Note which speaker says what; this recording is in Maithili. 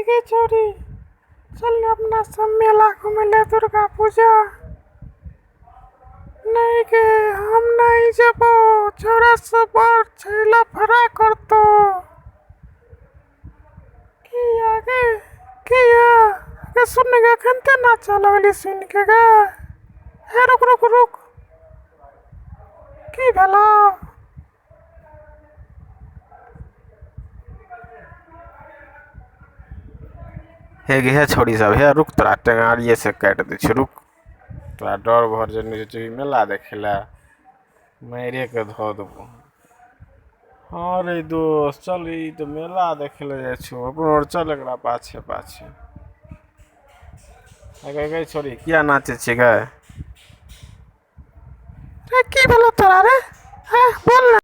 Speaker 1: गे छोरी, चल अपना सब मेला घूमे दुर्गा पूजा। नहीं गे हम नहीं जाबो, छोरा सब और छैला फरा करतो। किया गे किया गे सुन गे खनते ना चलवली सुन के गे। हे रुक रुक रुक, की भेला?
Speaker 2: हे गे हे छोड़ी सब हे रुक, तोरा टेंगारिए से काट दे छै, रुक। तोरा डर भर जन्ने छै मेला देखे ला, मारे के धो देबो। हाँ रे दोस्त चल, ई तो मेला देखे ले जाय छो, अपन और चल एकरा पाछे पाछे। गे छोरी किया नाचे छै गे?
Speaker 1: रे की भेला तोरा रे? हाँ बोल ना।